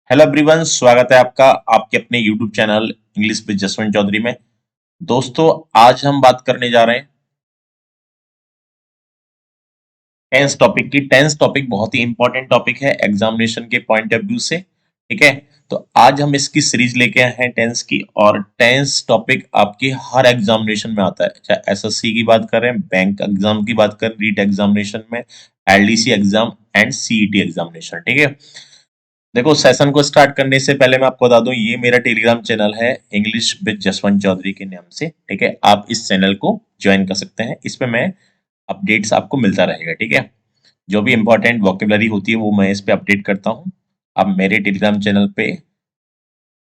Hello everyone, स्वागत है आपका आपके अपने YouTube channel English with Jaswant Chaudhary में। दोस्तों, आज हम बात करने जा रहे हैं टेंस टॉपिक की। टेंस टॉपिक बहुत ही इंपॉर्टेंट टॉपिक है एग्जामिनेशन के पॉइंट ऑफ व्यू से। ठीक है, तो आज हम इसकी सीरीज लेके आए हैं टेंस की। और टेंस टॉपिक आपके हर एग्जामिनेशन में आता है, चाहे एसएससी की बात करें, बैंक एग्जाम की बात करें, रीट एग्जामिनेशन में, LDC exam and CET examination. ठीक है, देखो सेशन को स्टार्ट करने से पहले मैं आपको बता दूं, ये मेरा टेलीग्राम चैनल है इंग्लिश विद जसवंत चौधरी के नाम से। ठीक है, आप इस चैनल को ज्वाइन कर सकते हैं। इस पे मैं अपडेट्स आपको मिलता रहेगा। ठीक है, जो भी इंपॉर्टेंट वोकेबलरी होती है वो मैं इस पे अपडेट करता हूँ। आप मेरे टेलीग्राम चैनल पे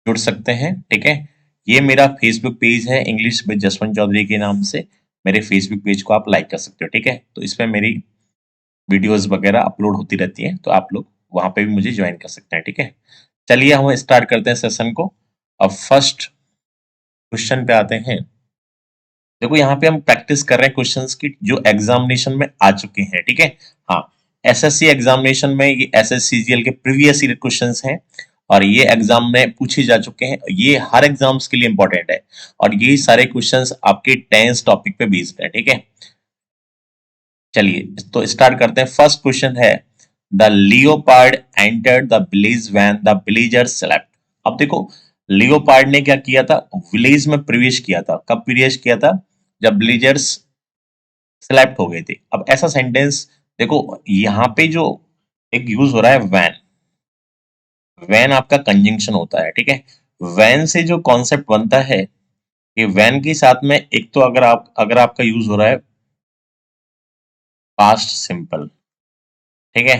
जुड़ सकते हैं। ठीक है, ये मेरा फेसबुक पेज है इंग्लिश विद जसवंत चौधरी के नाम से। मेरे फेसबुक पेज को आप लाइक कर सकते हो। ठीक है, तो इस पे मेरी वीडियोस वगैरह अपलोड होती रहती हैं, तो आप लोग वहां पे भी मुझे ज्वाइन कर सकते हैं। ठीक है, चलिए हम स्टार्ट करते हैं सेशन को। अब फर्स्ट क्वेश्चन पे आते हैं। देखो यहाँ पे हम प्रैक्टिस कर रहे हैं क्वेश्चंस की जो एग्जामिनेशन में आ चुके हैं। ठीक है, हाँ, एसएससी एग्जामिनेशन में ये एसएससीजीएल के प्रीवियस ईयर क्वेश्चंस हैं और ये एग्जाम में पूछे जा चुके हैं। ये हर एग्जाम्स के लिए इंपॉर्टेंट है और ये सारे क्वेश्चंस आपके टेंस टॉपिक पे बेस्ड है। ठीक है, चलिए तो स्टार्ट करते हैं। फर्स्ट क्वेश्चन है, the leopard entered the village when the villagers slept. अब देखो, लियोपार्ड ने क्या किया था, विलेज में प्रवेश किया था। कब प्रवेश किया था? जब विलेजर्स स्लेप्ट हो गए थे। अब ऐसा सेंटेंस देखो, यहाँ पे जो एक यूज हो रहा है वैन। वैन आपका कंजंक्शन होता है। ठीक है, वैन से जो कॉन्सेप्ट बनता है कि वैन के साथ में एक तो अगर आपका यूज हो रहा है पास्ट सिंपल। ठीक है,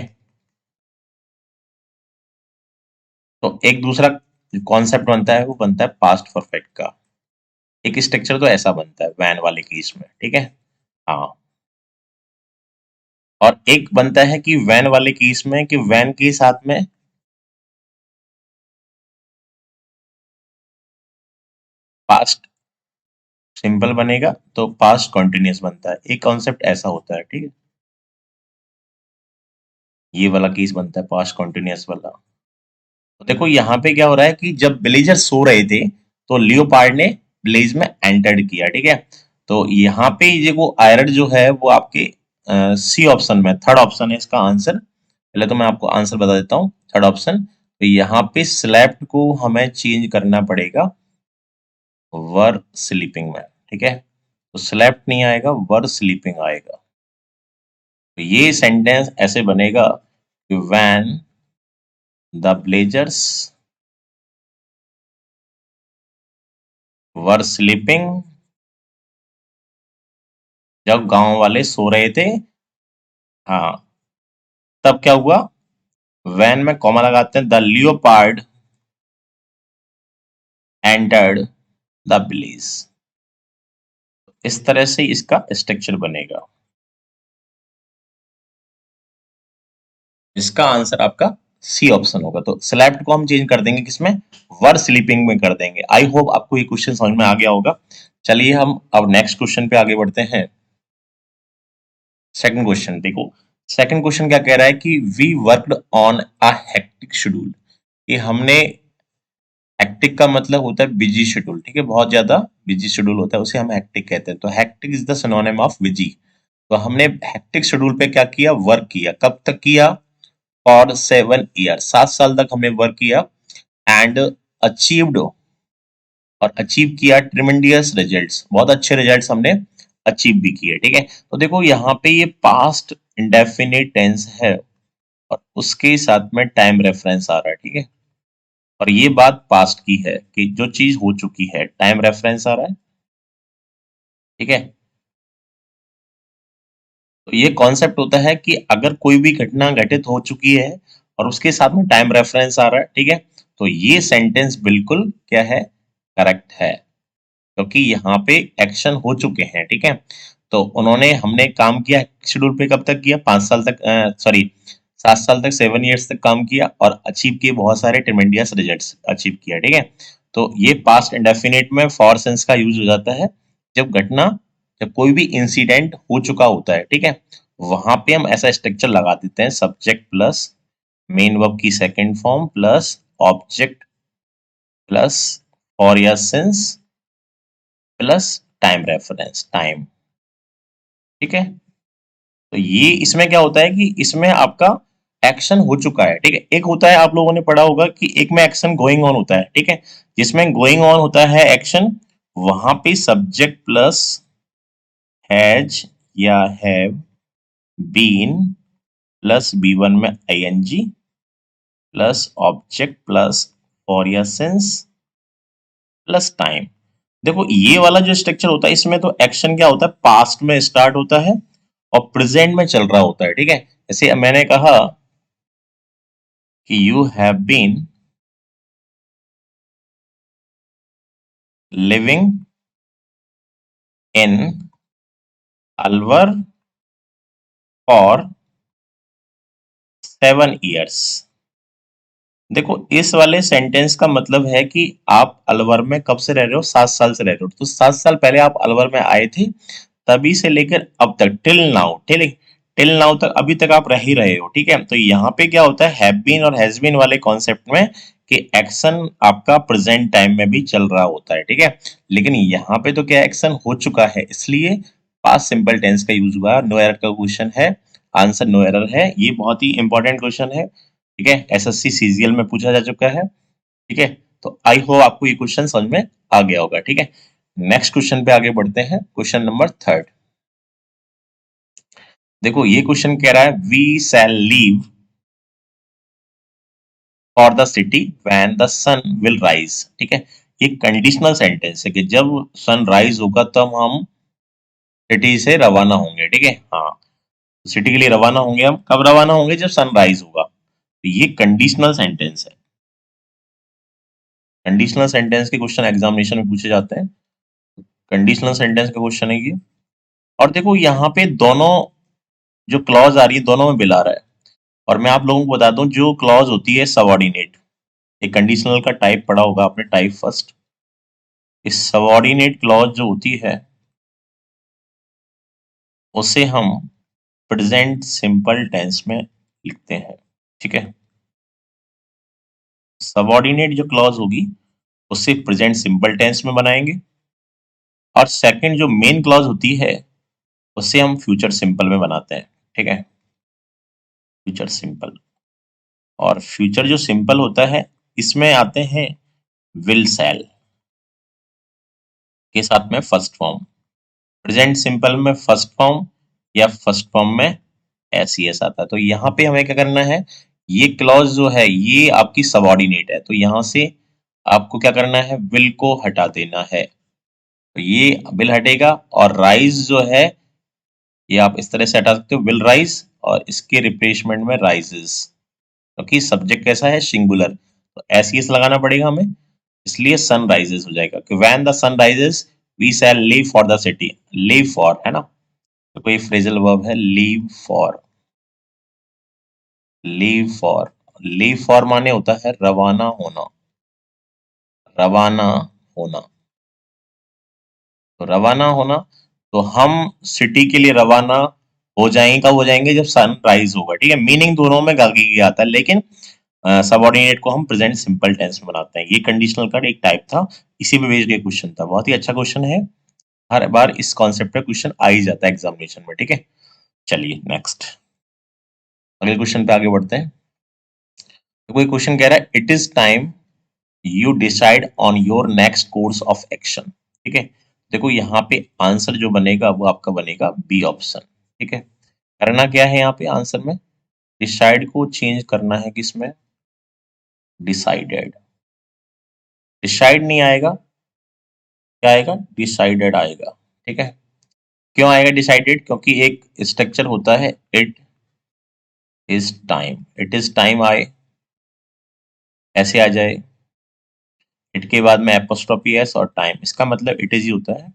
तो एक दूसरा कॉन्सेप्ट बनता है, वो बनता है पास्ट परफेक्ट का। एक स्ट्रक्चर तो ऐसा बनता है वैन वाले केस में। ठीक है, हाँ, और एक बनता है कि वैन वाले केस में कि वैन के साथ में पास्ट सिंपल बनेगा तो पास्ट कॉन्टिन्यूस बनता है। एक कॉन्सेप्ट ऐसा होता है। ठीक है, ये वाला केस बनता है पास्ट कॉन्टिन्यूस वाला। तो देखो यहाँ पे क्या हो रहा है कि जब विलेजर सो रहे थे तो लियोपार्ड ने विलेज में एंटर्ड किया। ठीक है, तो यहाँ पे ये वो आयरन जो है वो आपके सी ऑप्शन में थर्ड ऑप्शन है इसका आंसर। पहले तो मैं आपको आंसर बता देता हूँ। थर्ड ऑप्शन, तो यहाँ पे स्लेप्ट को हमें चेंज करना पड़ेगा वर स्लीपिंग में। ठीक है, तो स्लेप्ट नहीं आएगा, वर स्लीपिंग आएगा। तो ये सेंटेंस ऐसे बनेगा कि when the blazers were sleeping, जब गांव वाले सो रहे थे। हाँ, तब क्या हुआ, वैन में कॉमा लगाते हैं, the leopard entered the village. इस तरह से इसका स्ट्रक्चर बनेगा। इसका आंसर आपका सी ऑप्शन होगा। तो स्लैप्ड को हम चेंज कर देंगे किसमें, वर स्लीपिंग में कर देंगे। आई होप आपको ये क्वेश्चन समझ में आ गया होगा। चलिए हम अब नेक्स्ट क्वेश्चन पे आगे बढ़ते हैं। सेकंड क्वेश्चन देखो, सेकंड क्वेश्चन क्या कह रहा है कि we worked on a hectic schedule. ये हमने, हेक्टिक का मतलब होता है बिजी शेड्यूल। ठीक है, बहुत ज्यादा बिजी शेड्यूल होता है, उसे हम हेक्टिक कहते हैं। तो hectic is the synonym of busy. तो हमने हेक्टिक शेड्यूल पे क्या किया, वर्क किया। कब तक किया? फॉर 7 ईयर, 7 साल तक हमने वर्क किया। एंड अचीव्ड, और अचीव किया ट्रिमेंडियस रिजल्ट्स, बहुत अच्छे रिजल्ट्स हमने अचीव भी किए। ठीक है, तो देखो यहाँ पे ये पास्ट इंडेफिनिट टेंस है और उसके साथ में टाइम रेफरेंस आ रहा है। ठीक है, और ये बात पास्ट की है कि जो चीज हो चुकी है, टाइम रेफरेंस आ रहा है। ठीक है, तो ये कॉन्सेप्ट होता है कि अगर कोई भी घटना घटित हो चुकी है और उसके साथ में टाइम रेफरेंस आ रहा है। ठीक है, तो ये सेंटेंस बिल्कुल क्या है, करेक्ट है, क्योंकि यहाँ पे एक्शन हो चुके हैं। ठीक है, तो उन्होंने, हमने काम किया शेड्यूल पे कब तक किया, 5 साल तक, सॉरी 7 साल तक, 7 ईयर्स तक काम किया और अचीव किए बहुत सारे ट्रिमेंडियस रिजल्ट्स अचीव किया। ठीक है, तो ये पास्ट इंडेफिनिट में फॉर सेंस का यूज हो जाता है जब घटना, जब कोई भी इंसिडेंट हो चुका होता है। ठीक है, वहां पे हम ऐसा स्ट्रक्चर लगा देते हैं, सब्जेक्ट प्लस मेन वर्ब की second form plus object plus for या since plus time reference time. ठीक है, तो ये इसमें क्या होता है कि इसमें आपका एक्शन हो चुका है। ठीक है, एक होता है आप लोगों ने पढ़ा होगा कि एक में एक्शन गोइंग ऑन होता है। ठीक है, जिसमें गोइंग ऑन होता है एक्शन, वहां पे सब्जेक्ट प्लस हैज या हैव बीन प्लस B1 में ing plus object plus for या सिंस प्लस टाइम। देखो ये वाला जो स्ट्रक्चर होता है इसमें तो एक्शन क्या होता है, पास्ट में स्टार्ट होता है और प्रेजेंट में चल रहा होता है। ठीक है, जैसे मैंने कहा कि you have been living in Alwar for 7 years। देखो इस वाले सेंटेंस का मतलब है कि आप अलवर में कब से रह रहे हो, 7 साल से रह रहे हो। तो 7 साल पहले आप अलवर में आए थे, तभी से लेकर अब तक टिल नाउ, टिल नाउ तक अभी तक आप रह ही रहे हो। ठीक है, तो यहाँ पे क्या होता है हैव बीन और हैज बीन वाले कॉन्सेप्ट में कि एक्शन आपका प्रेजेंट टाइम में भी चल रहा होता है। ठीक है, लेकिन यहाँ पे तो क्या एक्शन हो चुका है, इसलिए पास्ट सिंपल टेंस का यूज हुआ। नो एरर का क्वेश्चन है, आंसर नो एरर है। ये बहुत ही इंपॉर्टेंट क्वेश्चन है। ठीक है, एसएससी सीजीएल में पूछा जा चुका है। ठीक है, तो आई होप आपको ये क्वेश्चन समझ में आ गया होगा। ठीक है, नेक्स्ट क्वेश्चन पे आगे बढ़ते हैं, क्वेश्चन नंबर 3। देखो ये क्वेश्चन कह रहा है we shall leave for the city when the sun will rise. ठीक है, ये कंडीशनल सेंटेंस है कि जब सन राइज होगा तब हम सिटी से रवाना होंगे। ठीक है, हाँ, सिटी के लिए रवाना होंगे। हम कब रवाना होंगे, जब सन राइज होगा। तो ये कंडीशनल सेंटेंस है। कंडीशनल सेंटेंस के क्वेश्चन एग्जामिनेशन में पूछे जाते हैं। कंडीशनल सेंटेंस का क्वेश्चन है ये। और देखो यहाँ पे दोनों जो क्लॉज आ रही है दोनों में बिल आ रहा है। और मैं आप लोगों को बता दूं जो क्लॉज होती है सबऑर्डिनेट, एक कंडीशनल का टाइप पढ़ा होगा आपने, टाइप फर्स्ट। इस सबऑर्डिनेट क्लॉज जो होती है उसे हम प्रेजेंट सिंपल टेंस में लिखते हैं। ठीक है, सबऑर्डिनेट जो क्लॉज होगी उसे प्रेजेंट सिंपल टेंस में बनाएंगे, और सेकंड जो मेन क्लॉज होती है उसे हम फ्यूचर सिंपल में बनाते हैं। ठीक है, फ्यूचर सिंपल। और फ्यूचर जो सिंपल होता है इसमें आते हैं विल शैल के साथ में फर्स्ट फॉर्म, प्रेजेंट सिंपल में फर्स्ट फॉर्म या फर्स्ट फॉर्म में एस आता है। तो यहाँ पे हमें क्या करना है, ये क्लॉज जो है ये आपकी सबऑर्डिनेट है, तो यहाँ से आपको क्या करना है, विल को हटा देना है। तो ये विल हटेगा और राइज जो है ये आप इस तरह से हटा सकते हो, विल राइज, और इसके रिप्लेसमेंट में राइजेस, क्योंकि सब्जेक्ट कैसा है, सिंगुलर, तो एस लगाना पड़ेगा हमें, इसलिए सन राइजेस हो जाएगा कि when the sun rises we shall leave for the city. Leave for है ना, तो कोई फ्रेजल वर्ब है, leave for. Leave for, leave for माने होता है रवाना होना, रवाना होना। तो रवाना होना, तो हम सिटी के लिए रवाना हो जाएंगे, कब हो जाएंगे, जब सन राइज होगा। ठीक है, मीनिंग दोनों में गागी आता है, लेकिन सबऑर्डिनेट को हम प्रेजेंट सिंपल टेंस में बनाते हैं। ये कंडीशनल का एक टाइप था, इसी पे बेस्ड ये क्वेश्चन था। बहुत ही अच्छा क्वेश्चन है, हर बार इस कॉन्सेप्ट पे क्वेश्चन आ ही जाता है एग्जामिनेशन में। ठीक है, चलिए नेक्स्ट अगले क्वेश्चन पे आगे बढ़ते हैं। तो कोई क्वेश्चन कह रहा है it is time you decide on your next course of action. ठीक है, देखो यहाँ पे आंसर जो बनेगा वो आपका बनेगा बी ऑप्शन। ठीक है, करना क्या है यहाँ पे आंसर में, डिसाइड को चेंज करना है किसमें, डिसाइडेड। डिसाइड नहीं आएगा, क्या आएगा, डिसाइडेड आएगा। ठीक है, क्यों आएगा डिसाइडेड, क्योंकि एक स्ट्रक्चर होता है it is time, it is time आए, ऐसे आ जाए, इट के बाद में एपोस्ट्रोफी एस और टाइम, इसका मतलब इट इज ही होता है,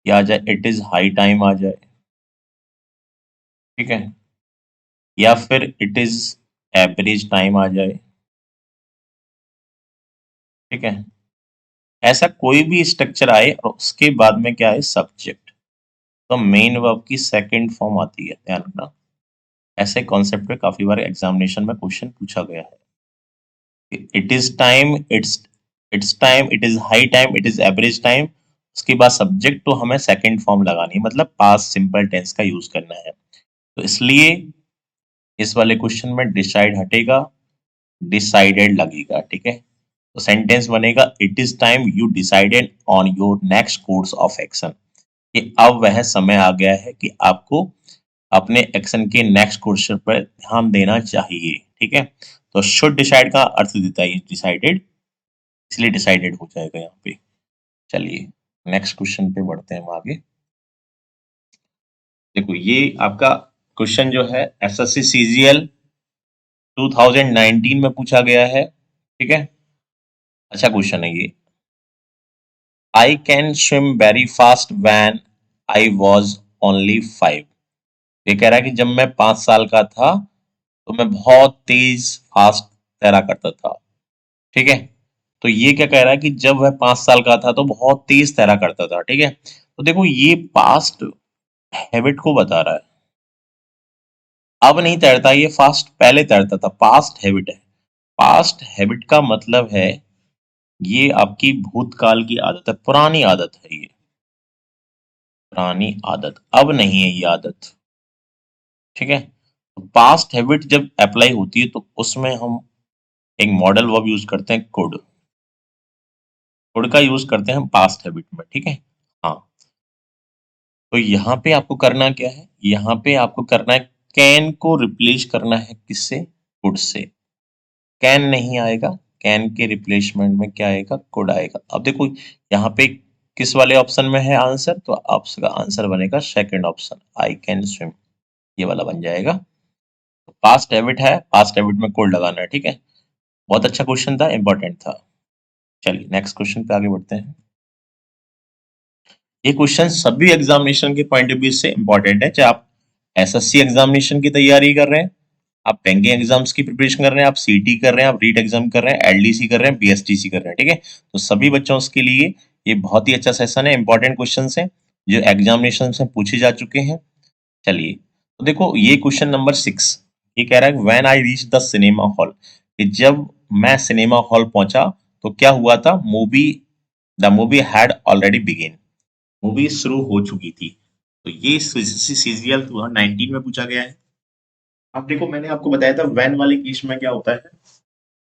या आ जाए इट इज हाई टाइम आ जाए। ठीक है, या फिर इट इज एवरेज टाइम आ जाए। ठीक है, ऐसा कोई भी स्ट्रक्चर आए और उसके बाद में क्या है, सब्जेक्ट, तो मेन वर्ब की सेकंड फॉर्म आती है, ध्यान रखना। ऐसे कॉन्सेप्ट पे काफी बार एग्जामिनेशन में क्वेश्चन पूछा गया है। It is time, it's time, it is high time, it is average time. उसके बाद सब्जेक्ट तो हमें सेकंड फॉर्म लगानी है, मतलब पास्ट सिंपल टेंस का यूज करना है। तो इसलिए इस वाले क्वेश्चन में डिसाइड हटेगा, डिसाइडेड लगेगा, ठीक है। तो सेंटेंस बनेगा it is time you decided on your next course of action, कि अब वह समय आ गया है कि आपको अपने एक्शन के नेक्स्ट कोर्स पर ध्यान देना चाहिए, ठीक है। तो शुड डिसाइड का अर्थ देता है डिसाइडेड, इसलिए डिसाइडेड हो जाएगा यहाँ पे। चलिए नेक्स्ट क्वेश्चन पे बढ़ते हैं हम आगे। देखो ये आपका क्वेश्चन जो है एसएससी सीजीएल 2019 में पूछा गया है, ठीक है। अच्छा क्वेश्चन है ये। I can swim very fast when I was only 5। ये कह रहा है कि जब मैं 5 साल का था तो मैं बहुत तेज फास्ट तैरा करता था, ठीक है। तो ये क्या कह रहा है कि जब वह 5 साल का था तो बहुत तेज तैरा करता था, ठीक है। तो देखो ये पास्ट हैबिट को बता रहा है, अब नहीं तैरता ये, फास्ट पहले तैरता था, पास्ट हैबिट है। पास्ट हैबिट का मतलब है ये आपकी भूतकाल की आदत है, पुरानी आदत है ये, पुरानी आदत, अब नहीं है ये आदत, ठीक है। तो पास्ट हैबिट जब अप्लाई होती है तो उसमें हम एक मॉडल वर्ब यूज करते हैं कुड, कुड का यूज करते हैं हम पास्ट हैबिट में, ठीक है। हाँ, तो यहाँ पे आपको करना क्या है, यहाँ पे आपको करना है कैन को रिप्लेस करना है किससे, कुड से। कैन नहीं आएगा, कैन के रिप्लेसमेंट में क्या आएगा, कुड आएगा। अब देखो यहाँ पे किस वाले ऑप्शन में है आंसर, तो आपका आंसर बनेगा second option, I can swim, ये वाला बन जाएगा। पास्ट हैबिट है, पास्ट हैबिट में कोड लगाना है, ठीक है। बहुत अच्छा क्वेश्चन था, इंपॉर्टेंट था। चलिए नेक्स्ट क्वेश्चन पे आगे बढ़ते हैं। ये क्वेश्चन सभी एग्जामिनेशन के पॉइंट ऑफ व्यू से इंपॉर्टेंट है, चाहे आप एसएससी एग्जामिनेशन की तैयारी कर रहे हैं, आप बैंकिंग एग्जाम्स की प्रिपरेशन कर रहे हैं, आप सीटी कर रहे हैं, आप रीट एग्जाम कर रहे हैं, एलडीसी कर रहे हैं, बीएसटीसी कर रहे हैं, ठीक है। तो सभी बच्चों के लिए ये बहुत ही अच्छा सेशन है, इंपॉर्टेंट क्वेश्चन है जो एग्जामिनेशन से पूछे जा चुके हैं। चलिए तो देखो ये क्वेश्चन नंबर 6, ये कह रहा है when I reach the cinema hall, कि जब मैं सिनेमा हॉल पहुंचा तो क्या हुआ था, the movie had already begin, movie शुरू हो चुकी थी। तो ये सीजीएल 2019 में पूछा गया है। अब देखो मैंने आपको बताया था वैन वाले केस में क्या होता है,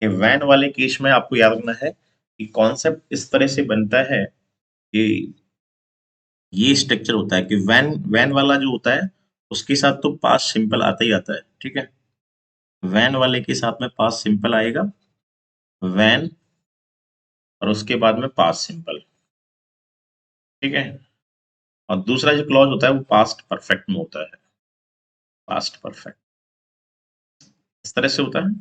कि वैन वाले केस में आपको याद रखना है कि कॉन्सेप्ट इस तरह से बनता है कि ये स्ट्रक्चर होता है कि वैन वैन वाला जो होता है उसके साथ तो पास्ट सिंपल आता ही आता है, ठीक है। वैन वाले के साथ में पास्ट सिंपल आएगा, वैन, और उसके बाद में पास्ट सिंपल, ठीक है। और दूसरा जो क्लॉज होता है वो पास्ट परफेक्ट में होता है, पास्ट परफेक्ट इस तरह से होता है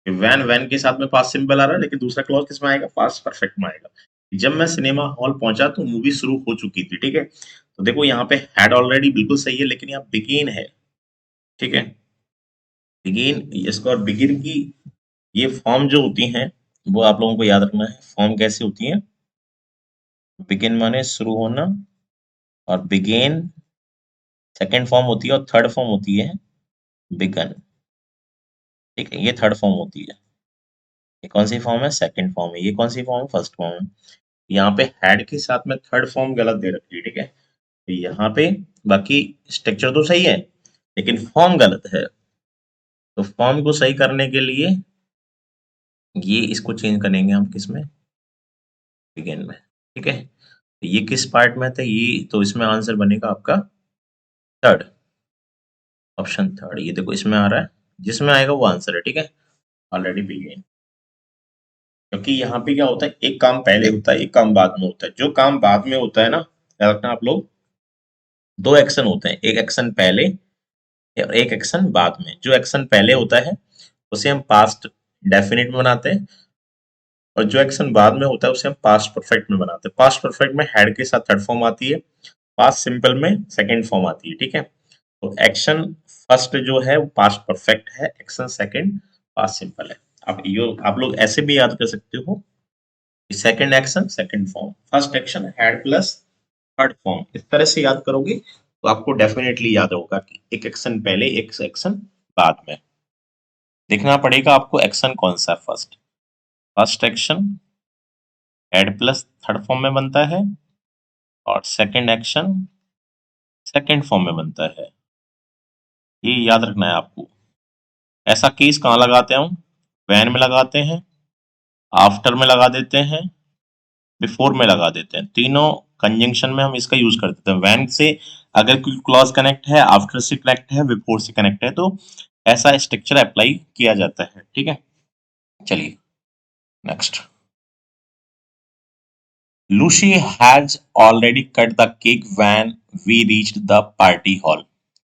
कि वैन वैन के साथ में पास्ट सिंपल आ रहा है, लेकिन दूसरा क्लॉज किसमें आएगा, पास्ट परफेक्ट में आएगा। जब मैं सिनेमा हॉल पहुंचा तो मूवी शुरू हो चुकी थी, ठीक है। तो देखो यहाँ पे हैड ऑलरेडी बिल्कुल सही है, लेकिन यहाँ बिगिन है, ठीक है। बिगिन, इसको और बिगिन की ये फॉर्म जो होती हैं वो आप लोगों को याद रखना है, फॉर्म कैसे होती है। बिगिन माने शुरू होना, और बिगेन सेकेंड फॉर्म होती है, और थर्ड फॉर्म होती है बिगन, ठीक है। ये थर्ड फॉर्म होती है, ये कौन सी फॉर्म है, सेकंड फॉर्म है। ये कौन सी फॉर्म है, फर्स्ट फॉर्म है। यहाँ पे हैड के साथ में थर्ड फॉर्म गलत दे रखी है, ठीक है। तो यहाँ पे बाकी स्ट्रक्चर तो सही है लेकिन फॉर्म गलत है, तो फॉर्म को सही करने के लिए ये इसको चेंज करेंगे हम किसमें, बिगिन में, ठीक है। तो ये किस पार्ट में था, ये तो इसमें आंसर बनेगा आपका थर्ड, ऑप्शन थर्ड। ये देखो इसमें आ रहा है, जिसमें आएगा वो आंसर है, ठीक है। ऑलरेडी बिगिन, क्योंकि यहाँ पे क्या होता है, एक काम पहले होता है, एक काम बाद में होता है। जो काम बाद में होता है ना, याद रखना आप लोग, दो एक्शन होते हैं, एक एक्शन पहले और एक एक्शन बाद में। जो एक्शन पहले होता है उसे हम पास्ट डेफिनिट में बनाते हैं, और जो एक्शन बाद में होता है उसे हम पास्ट परफेक्ट में बनाते हैं। पास्ट परफेक्ट में हेड के साथ थर्ड फॉर्म आती है, पास्ट सिंपल में सेकंड फॉर्म आती है, ठीक है। तो एक्शन फर्स्ट जो है वो पास्ट परफेक्ट है, एक्शन सेकंड पास्ट सिंपल है। अब यो आप लोग ऐसे भी याद कर सकते हो, second action second form, first action had plus third form, इस तरह से याद करोगे तो आपको डेफिनेटली याद होगा कि एक एक्शन पहले एक एक्शन बाद में। देखना पड़ेगा आपको एक्शन कौन सा है। First action ed plus third form में बनता है और सेकंड एक्शन सेकंड फॉर्म में बनता है, ये याद रखना है आपको। ऐसा केस कहाँ लगाते हैं हम? वैन में लगाते हैं, आफ्टर में लगा देते हैं, बिफोर में लगा देते हैं। तीनों कंजंक्शन में हम इसका यूज कर देते हैं। वैन से अगर कोई क्लॉज कनेक्ट है, आफ्टर से कनेक्ट है, बिफोर से कनेक्ट है, तो ऐसा स्ट्रक्चर अप्लाई किया जाता है। ठीक है, चलिए next. Lucy has already cut the cake when we reached the party hall.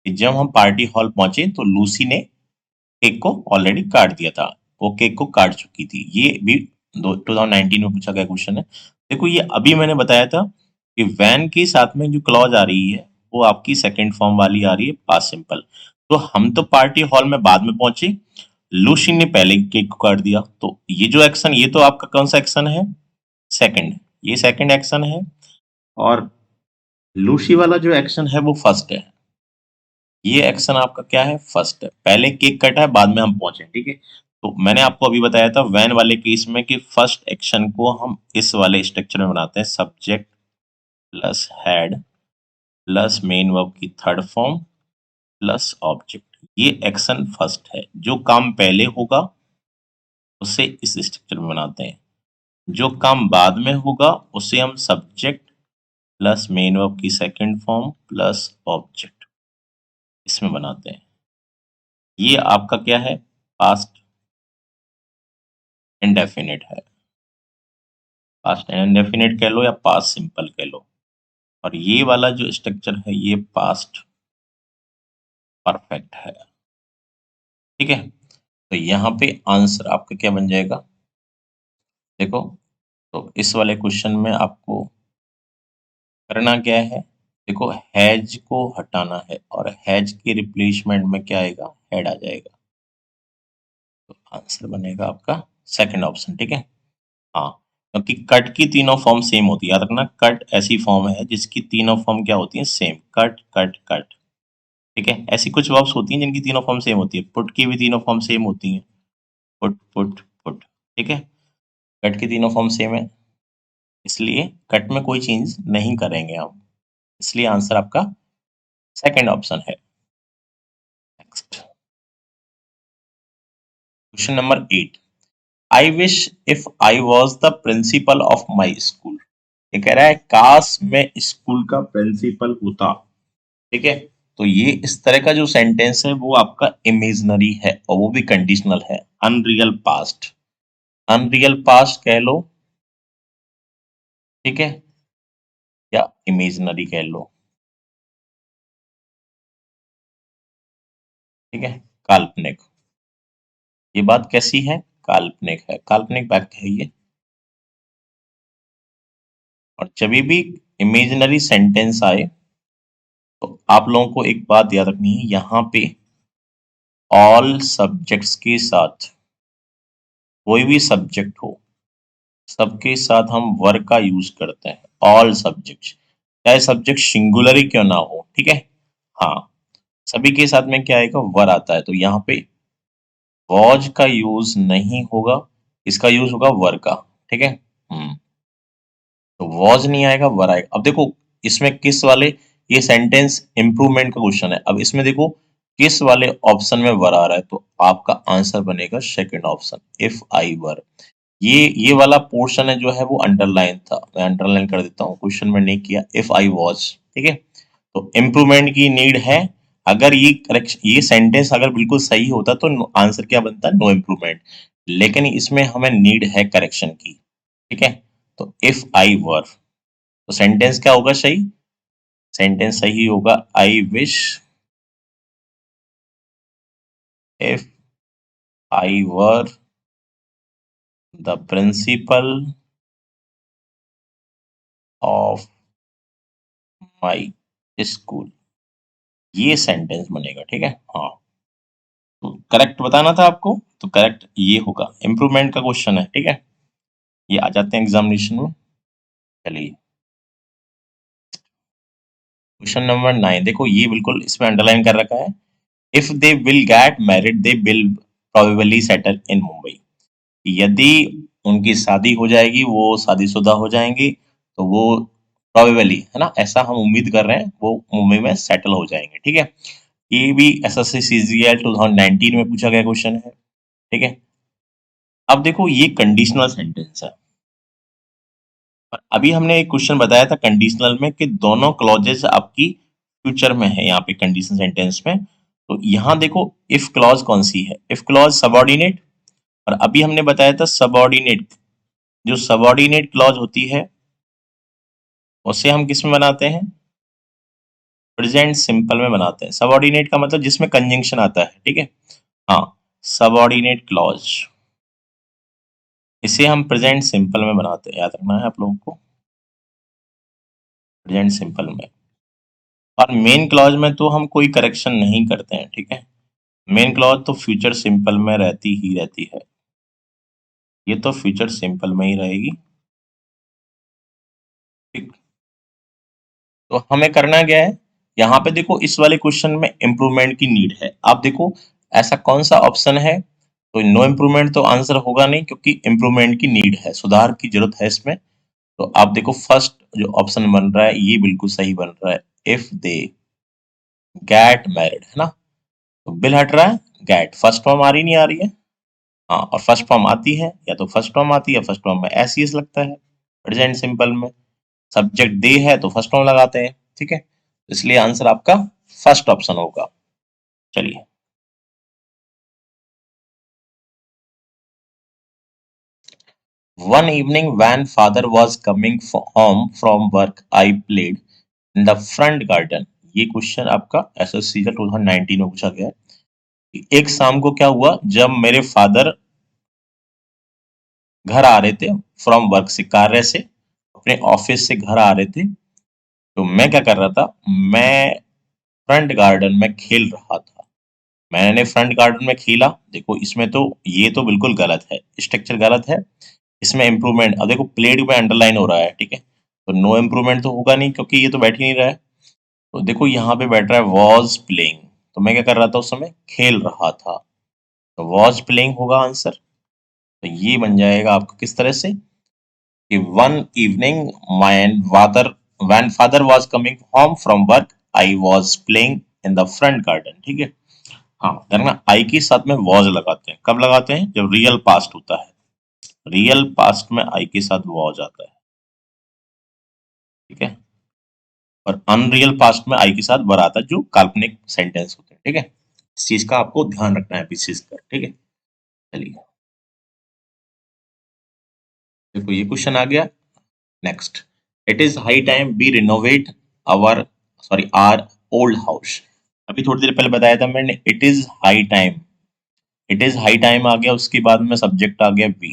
जब हम पार्टी हॉल पहुंचे तो लूसी ने केक को ऑलरेडी काट दिया था, वो केक को काट चुकी थी। ये भी 2019 में पूछा गया क्वेश्चन है। देखो ये अभी मैंने बताया था कि वैन के साथ में जो क्लॉज आ रही है वो आपकी सेकंड फॉर्म वाली आ रही है, पास्ट सिंपल। तो हम तो पार्टी हॉल में बाद में पहुंचे, लूसी ने पहले केक को काट दिया, तो ये जो एक्शन, ये तो आपका कौन सा एक्शन है? सेकंड, ये सेकंड एक्शन है। और लूसी वाला जो एक्शन है वो फर्स्ट है। ये एक्शन आपका क्या है? फर्स्ट है। पहले केक कटा है, बाद में हम पहुंचे। ठीक है, तो मैंने आपको अभी बताया था वैन वाले केस में कि फर्स्ट एक्शन को हम इस वाले स्ट्रक्चर में बनाते हैं, subject plus head plus main verb की थर्ड फॉर्म प्लस ऑब्जेक्ट। ये एक्शन फर्स्ट है। जो काम पहले होगा उसे इस स्ट्रक्चर में बनाते हैं, जो काम बाद में होगा उसे हम सब्जेक्ट प्लस मेन वर्ब की सेकंड फॉर्म प्लस ऑब्जेक्ट इसमें बनाते हैं। ये आपका क्या है? पास्ट इंडेफिनिट है। पास्ट इंडेफिनिट कह लो या पास्ट सिंपल कह लो। और ये वाला जो स्ट्रक्चर है ये पास्ट परफेक्ट है। ठीक है, तो यहाँ पे आंसर आपका क्या बन जाएगा? देखो, तो इस वाले क्वेश्चन में आपको करना क्या है? देखो, हैज को हटाना है और हैज के रिप्लेसमेंट में क्या आएगा? हेड आ जाएगा। तो आंसर बनेगा आपका सेकंड ऑप्शन। ठीक है, हाँ, क्योंकि कट की तीनों फॉर्म सेम होती है। याद रखना, कट ऐसी फॉर्म है जिसकी तीनों फॉर्म क्या होती है? सेम। Cut cut cut. ठीक है, ऐसी कुछ वर्ब्स होती हैं जिनकी तीनों फॉर्म सेम होती है। पुट की भी तीनों फॉर्म सेम होती हैं, पुट पुट पुट। ठीक है, कट की तीनों फॉर्म सेम है, इसलिए कट में कोई चेंज नहीं करेंगे हम, इसलिए आंसर आपका सेकंड ऑप्शन है। Next question number 8। I wish if I was the principle of my school. ये कह रहा है काश मैं स्कूल का प्रिंसिपल होता। ठीक है, तो ये इस तरह का जो सेंटेंस है वो आपका इमेजनरी है और वो भी कंडीशनल है। अनरियल पास्ट, अनरियल पास्ट कह लो, ठीक है, या इमेजनरी कह लो। ठीक है, काल्पनिक। ये बात कैसी है? काल्पनिक है, काल्पनिक वाक्य है ये। और जब भी इमेजिनरी सेंटेंस आए तो आप लोगों को एक बात याद रखनी है, यहाँ पे ऑल सब्जेक्ट्स के साथ कोई भी सब्जेक्ट हो, सबके साथ हम वर्क का यूज करते हैं। ऑल सब्जेक्ट्स, चाहे सब्जेक्ट सिंगुलर ही क्यों ना हो। ठीक है, हाँ, सभी के साथ में क्या आएगा? वर आता है। तो यहाँ पे वॉज का यूज नहीं होगा, इसका यूज होगा वर का। ठीक है, तो वॉज नहीं आएगा, वर आएगा। अब देखो इसमें किस वाले, ये सेंटेंस इंप्रूवमेंट का क्वेश्चन है। अब इसमें देखो किस वाले ऑप्शन में वर आ रहा है, तो आपका आंसर बनेगा सेकंड ऑप्शन, इफ आई वर। ये वाला पोर्शन है जो है वो अंडरलाइन था, मैं अंडरलाइन कर देता हूँ, क्वेश्चन में नहीं किया। इफ आई वॉज, ठीक है, तो इम्प्रूवमेंट की नीड है। अगर ये करेक्शन, ये सेंटेंस अगर बिल्कुल सही होता तो आंसर क्या बनता? No improvement. लेकिन इसमें हमें नीड है करेक्शन की। ठीक है, तो इफ आई वर, तो सेंटेंस क्या होगा सही? सेंटेंस सही होगा I wish if I were the principle of my school. ये सेंटेंस बनेगा। ठीक है, हाँ, तो करेक्ट बताना था आपको, तो करेक्ट ये होगा। इम्प्रूवमेंट का क्वेश्चन है। ठीक है, ये आ जाते हैं एग्जामिनेशन में। चलिए क्वेश्चन नंबर 9, देखो ये बिल्कुल इसमें अंडरलाइन कर रखा है। If they will get married they will probably settle in Mumbai. यदि उनकी शादी हो जाएगी, वो शादीशुदा हो जाएंगी, तो वो प्रोबेबली, है ना, ऐसा हम उम्मीद कर रहे हैं, वो मुंबई में सेटल हो जाएंगे। ठीक है, ये भी एसएससी सीजीएल 2019 में पूछा गया क्वेश्चन है। ठीक है, अब देखो ये कंडीशनल सेंटेंस है, और अभी हमने एक क्वेश्चन बताया था कंडीशनल में कि दोनों क्लॉजेस आपकी फ्यूचर में है यहाँ पे कंडीशनल सेंटेंस में। तो यहाँ देखो इफ क्लॉज कौन सी है, इफ क्लॉज सबऑर्डिनेट, और अभी हमने बताया था सबऑर्डिनेट, जो सबऑर्डिनेट क्लॉज होती है उसे हम किस में बनाते हैं, प्रेजेंट सिंपल में बनाते हैं। सबऑर्डिनेट का मतलब जिसमें कंजंक्शन आता है। ठीक है, हाँ, सबऑर्डिनेट क्लॉज, इसे हम प्रेजेंट सिंपल में बनाते हैं, याद रखना है आप लोगों को, प्रेजेंट सिंपल में। और मेन क्लॉज में तो हम कोई करेक्शन नहीं करते हैं। ठीक है, मेन क्लॉज तो फ्यूचर सिंपल में रहती ही रहती है, ये तो फ्यूचर सिंपल में ही रहेगी। ठीक, तो हमें करना क्या है, यहाँ पे देखो इस वाले क्वेश्चन में इम्प्रूवमेंट की नीड है। आप देखो ऐसा कौन सा ऑप्शन है, तो नो इम्प्रूवमेंट तो आंसर होगा नहीं, क्योंकि इम्प्रूवमेंट की नीड है, सुधार की जरूरत है इसमें। तो आप देखो फर्स्ट जो ऑप्शन बन रहा है ये बिल्कुल सही बन रहा है, इफ दे गेट मैरिड, है ना। तो बिल हट रहा है, गेट फर्स्ट फॉर्म आ रही नहीं आ रही है, हाँ, और फर्स्ट फॉर्म आती है, या तो फर्स्ट फॉर्म आती है, फर्स्ट फॉर्म में एस ई एस लगता है प्रेजेंट सिंपल में। सब्जेक्ट दे है तो फर्स्ट फॉर्म लगाते हैं। ठीक है, इसलिए आंसर आपका फर्स्ट ऑप्शन होगा। चलिए, one evening when father was coming home from work I played in the front garden. ये क्वेश्चन आपका एसएससी का 2019 में पूछा गया है। एक शाम को क्या हुआ, जब मेरे फादर घर आ रहे थे फ्रॉम वर्क से, कार्य से, अपने ऑफिस से घर आ रहे थे, तो मैं क्या कर रहा था, मैं फ्रंट गार्डन में खेल रहा था। मैंने फ्रंट गार्डन में खेला, देखो इसमें तो ये तो बिल्कुल गलत है, स्ट्रक्चर गलत है, इसमें इम्प्रूवमेंट, अब देखो प्लेड में अंडरलाइन हो रहा है। ठीक है, तो नो इम्प्रूवमेंट तो होगा नहीं, क्योंकि ये तो बैठ ही नहीं रहा है। तो देखो यहाँ पे बैठ रहा है वॉज प्लेइंग, तो मैं क्या कर रहा था, उस समय खेल रहा था, तो वॉज प्लेइंग होगा आंसर। तो ये बन जाएगा आपका किस तरह से, कि one evening when father was coming home from work I was playing in the front garden. ठीक है, हाँ, देखना आई के साथ में वॉज लगाते हैं, कब लगाते हैं, जब रियल पास्ट होता है, रियल पास्ट में आई के साथ वॉज आता है। ठीक है, और अनरियल पास्ट में आई के साथ वर आता है, जो काल्पनिक सेंटेंस होते हैं। ठीक है, इस चीज का आपको ध्यान रखना है विशेष कर। ठीक है, चलिए, देखो ये क्वेश्चन आ गया। Next, it is high time we renovate our sorry our old house. अभी थोड़ी देर पहले बताया था मैंने, it is high time, it is high time आ गया, उसके बाद में सब्जेक्ट आ गया वी।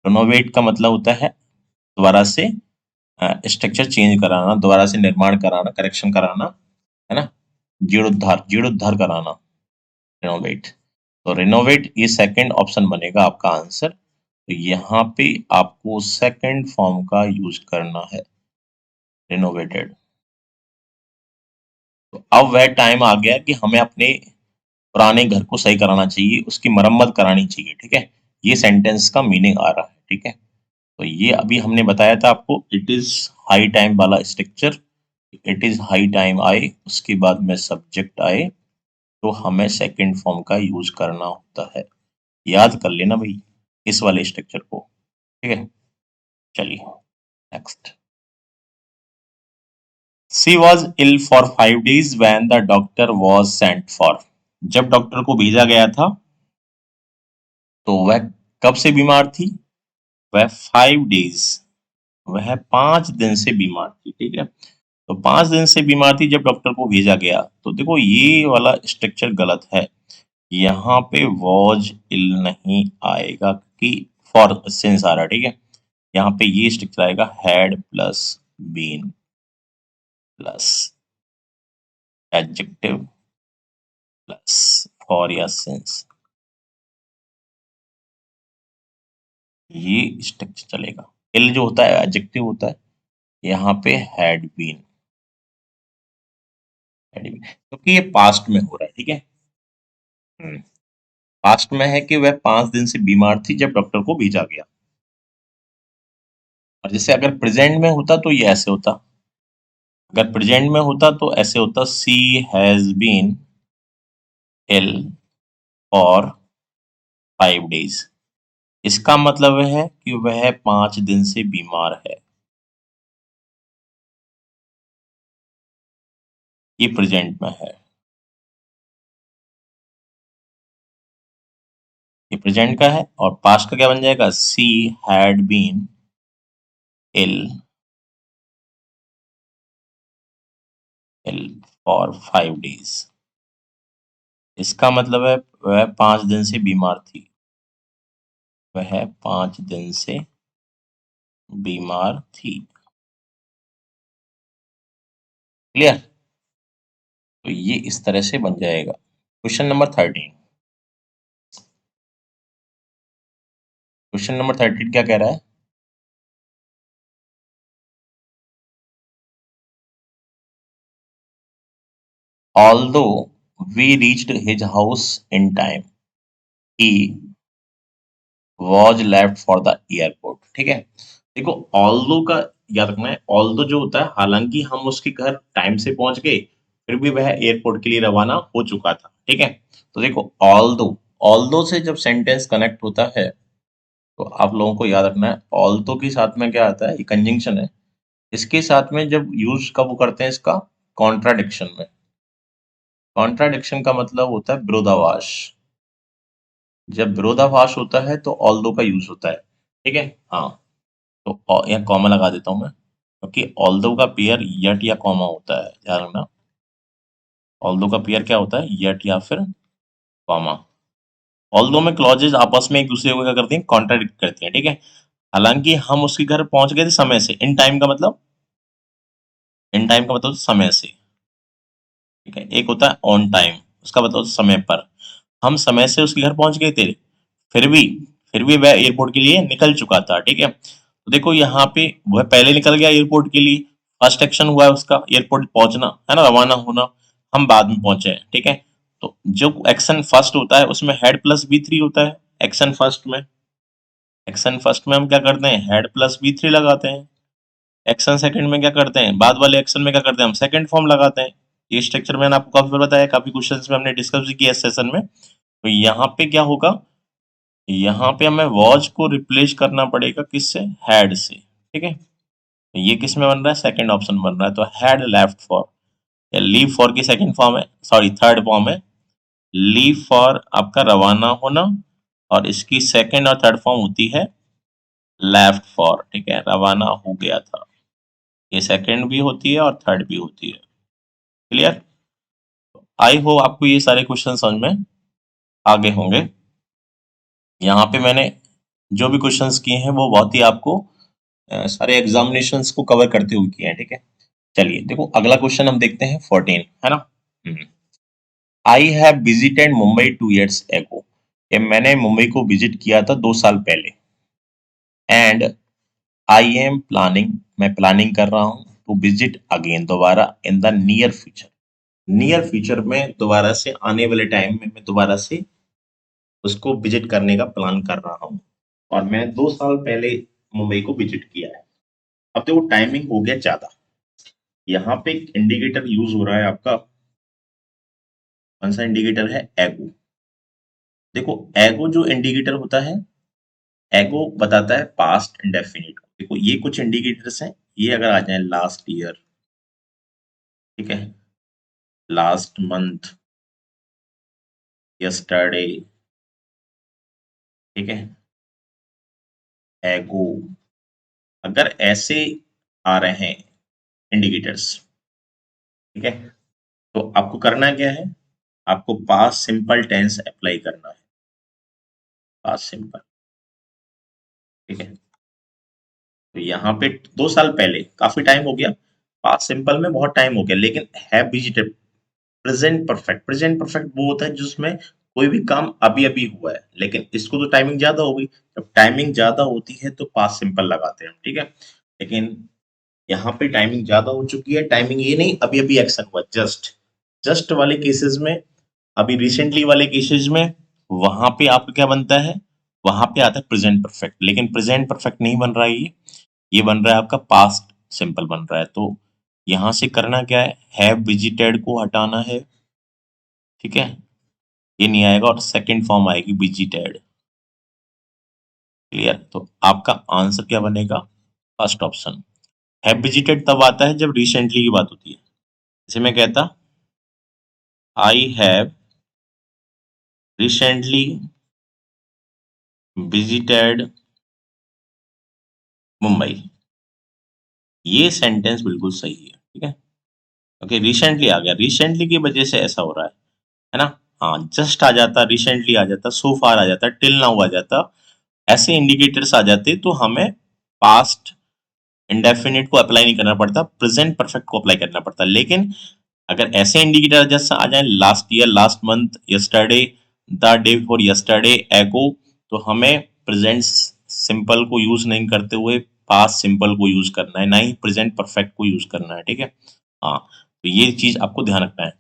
रिनोवेट का मतलब होता है दोबारा से स्ट्रक्चर चेंज कराना, दोबारा से निर्माण कराना, करेक्शन कराना, है ना, जीर्णोद्धार, जीर्णोद्धार कराना, रिनोवेट। तो रिनोवेट ये सेकंड ऑप्शन बनेगा आपका आंसर। तो यहाँ पे आपको सेकंड फॉर्म का यूज करना है, रिनोवेटेड। तो अब वह टाइम आ गया कि हमें अपने पुराने घर को सही कराना चाहिए, उसकी मरम्मत करानी चाहिए। ठीक है, ये सेंटेंस का मीनिंग आ रहा है। ठीक है, तो ये अभी हमने बताया था आपको, इट इज हाई टाइम वाला structure, it is high time आए, उसके बाद में सब्जेक्ट आए, तो हमें सेकंड फॉर्म का यूज करना होता है। याद कर लेना भाई इस वाले स्ट्रक्चर को। ठीक है, चलिए next, she was ill for 5 days when the doctor was sent for। जब डॉक्टर को भेजा गया था, तो वह कब से बीमार थी, वह 5 days, वह 5 दिन से बीमार थी। ठीक है, तो 5 दिन से बीमार थी जब डॉक्टर को भेजा गया। तो देखो ये वाला स्ट्रक्चर गलत है, यहाँ पे वॉज इल नहीं आएगा, क्योंकि फॉर सिंस आ रहा है। ठीक है, यहाँ पे ये स्ट्रक्चर आएगा had plus been plus adjective plus for या सिंस, ये स्ट्रक्चर चलेगा। इल जो होता है एडजेक्टिव होता है, यहाँ पे हैड बीन, क्योंकि ये पास्ट में हो रहा है। ठीक है, पास्ट में है कि वह 5 दिन से बीमार थी जब डॉक्टर को भेजा गया। और जैसे अगर प्रेजेंट में होता तो ये ऐसे होता, अगर प्रेजेंट में होता तो ऐसे होता, she has been ill for 5 days। इसका मतलब है कि वह 5 दिन से बीमार है। ये प्रेजेंट में है, ये प्रेजेंट का है। और पास्ट का क्या बन जाएगा, she had been ill ill for 5 days। इसका मतलब है वह 5 दिन से बीमार थी, वह 5 दिन से बीमार थी। क्लियर? तो ये इस तरह से बन जाएगा। क्वेश्चन नंबर 13, क्वेश्चन नंबर 13 क्या कह रहा है, although we reached his house in time, he was left for the airport। ठीक है, देखो although का याद रखना है। although जो होता है, हालांकि हम उसके घर टाइम से पहुंच गए, फिर भी वह एयरपोर्ट के लिए रवाना हो चुका था। ठीक है, तो देखो although से जब सेंटेंस कनेक्ट होता है तो आप लोगों को याद रखना है, although के साथ में क्या आता है, ये कंजंक्शन है। इसके साथ में जब यूज कब वो करते हैं इसका, कॉन्ट्राडिक्शन में। कॉन्ट्राडिक्शन का मतलब होता है विरोधाभास। जब विरोधाभास होता है तो ऑल्दो का यूज होता है। ठीक है, हाँ, तो यहाँ कॉमा लगा देता हूं मैं, क्योंकि ऑल्दो का पेयर यट या कॉमा होता है, ध्यान रखना। ऑल्दो का पेयर क्या होता है, यट या फिर कॉमा। ऑल्दो में क्लॉजेज आपस में एक दूसरे को क्या करती हैं, कॉन्ट्राडिक्ट करती हैं। ठीक है, हालांकि हम उसके घर पहुंच गए थे समय से। इन टाइम का मतलब, इन टाइम का मतलब समय से। ठीक है, एक होता है ऑन टाइम, उसका मतलब समय पर। हम समय से उसके घर पहुंच गए थे, फिर भी फिर भी वह एयरपोर्ट के लिए निकल चुका था। ठीक है, तो देखो यहाँ पे वह पहले निकल गया एयरपोर्ट के लिए, फर्स्ट एक्शन हुआ है उसका एयरपोर्ट पहुंचना, है ना, रवाना होना। हम बाद में पहुंचे हैं। ठीक है, तो जो एक्शन फर्स्ट होता है उसमें हेड प्लस बी थ्री होता है। एक्शन फर्स्ट में, एक्शन फर्स्ट में हम क्या करते हैं, हेड प्लस बी थ्री लगाते हैं। एक्शन सेकंड में क्या करते हैं, बाद वाले एक्शन में क्या करते हैं, हम सेकंड फॉर्म लगाते हैं। ये स्ट्रक्चर मैंने आपको काफी बार बताया, काफी क्वेश्चंस में हमने डिस्कस भी किया इस सेशन में। तो यहाँ पे क्या होगा, यहाँ पे हमें वॉच को रिप्लेस करना पड़ेगा किससे, हैड से। ठीक है, तो ये किस में बन रहा है, सेकंड ऑप्शन बन रहा है। तो हैड लेफ्ट फॉर, या लीव फॉर की सेकंड फॉर्म है, सॉरी थर्ड फॉर्म है। लीव फॉर आपका रवाना होना, और इसकी सेकंड और थर्ड फॉर्म होती है लेफ्ट फॉर। ठीक है, रवाना हो गया था, ये सेकंड भी होती है और थर्ड भी होती है। क्लियर? आई होप आपको ये सारे क्वेश्चन समझ में आगे होंगे। यहाँ पे मैंने जो भी क्वेश्चंस किए हैं वो बहुत ही आपको सारे एग्जामिनेशंस को कवर करते हुए किए हैं। ठीक है, चलिए देखो अगला क्वेश्चन हम देखते हैं 14, है ना। I have visited Mumbai 2 years ago। मैंने मुंबई को विजिट किया था 2 साल पहले। एंड आई एम प्लानिंग, मैं प्लानिंग कर रहा हूँ टू विजिट अगेन, दोबारा in the near future. Near future में दोबारा से, आने वाले टाइम में मैं दोबारा से उसको विजिट करने का प्लान कर रहा हूँ। और मैं 2 साल पहले मुंबई को विजिट किया है। अब देखो टाइमिंग हो गया ज्यादा। यहाँ पे एक इंडिकेटर यूज हो रहा है आपका, कौन सा इंडिकेटर है, एगो। देखो एगो जो इंडिकेटर होता है, एगो बताता है पास्ट इंडेफिनिट को। देखो ये कुछ इंडिकेटर्स हैं, ये अगर आ जाए लास्ट ईयर, ठीक है, लास्ट मंथ, यस्टरडे, ठीक है, एगो, अगर ऐसे आ रहे हैं इंडिकेटर्स, ठीक है, तो आपको करना क्या है, आपको पास्ट सिंपल टेंस अप्लाई करना है, पास्ट सिंपल। ठीक है, तो यहाँ पे 2 साल पहले, काफी टाइम हो गया, पास्ट सिंपल में बहुत टाइम हो गया, लेकिन have visited, present perfect. Present perfect वो होता है जिसमें कोई भी काम अभी अभी हुआ है, लेकिन इसको तो टाइमिंग ज्यादा हो गई। जब टाइमिंग ज्यादा होती है तो पास्ट सिंपल लगाते हैं, ठीक है। लेकिन यहाँ पे टाइमिंग ज्यादा हो चुकी है, टाइमिंग ये नहीं अभी अभी एक्शन हुआ, जस्ट, जस्ट वाले केसेस में, अभी रिसेंटली वाले केसेस में वहां पे आपका क्या बनता है, वहां पे आता है प्रेजेंट परफेक्ट, लेकिन प्रेजेंट परफेक्ट नहीं बन रहा है, ये बन रहा है आपका पास्ट सिंपल बन रहा है। तो यहां से करना क्या है, हैव विजिटेड को हटाना है, ठीक है, ये नहीं आएगा और सेकंड फॉर्म आएगी विजिटेड। क्लियर? तो आपका आंसर क्या बनेगा, फर्स्ट ऑप्शन। हैव विजिटेड तब आता है जब रिसेंटली की बात होती है। जैसे मैं कहता I have recently visited Mumbai, ये सेंटेंस बिल्कुल सही है, ठीक है। ओके, रिसेंटली आ गया, रिसेंटली की वजह से ऐसा हो रहा है ना। हाँ, जस्ट आ जाता, रिसेंटली आ जाता, सो फार आ जाता, टिल नाउ आ जाता, ऐसे इंडिकेटर्स आ जाते तो हमें पास्ट इंडेफिनिट को अप्लाई नहीं करना पड़ता, प्रेजेंट परफेक्ट को अप्लाई करना पड़ता। लेकिन अगर ऐसे इंडिकेटर जैसा आ जाए, last year, last month, yesterday, the day before yesterday, एगो, तो हमें प्रेजेंट सिंपल को यूज नहीं करते हुए पास्ट सिंपल को यूज करना है, ना ही प्रेजेंट परफेक्ट को यूज करना है, ठीक है। हाँ, तो ये चीज आपको ध्यान रखना है।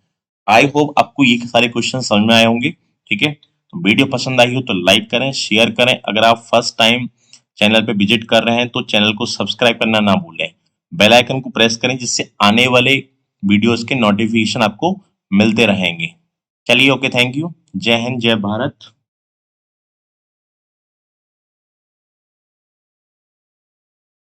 आई होप आपको ये सारे क्वेश्चन समझ में आए होंगे, ठीक है। तो वीडियो पसंद आई हो तो लाइक करें, शेयर करें। अगर आप फर्स्ट टाइम चैनल पे विजिट कर रहे हैं तो चैनल को सब्सक्राइब करना ना भूलें, बेल आइकन को प्रेस करें, जिससे आने वाले वीडियोस के नोटिफिकेशन आपको मिलते रहेंगे। चलिए, ओके, थैंक यू। जय हिंद, जय भारत।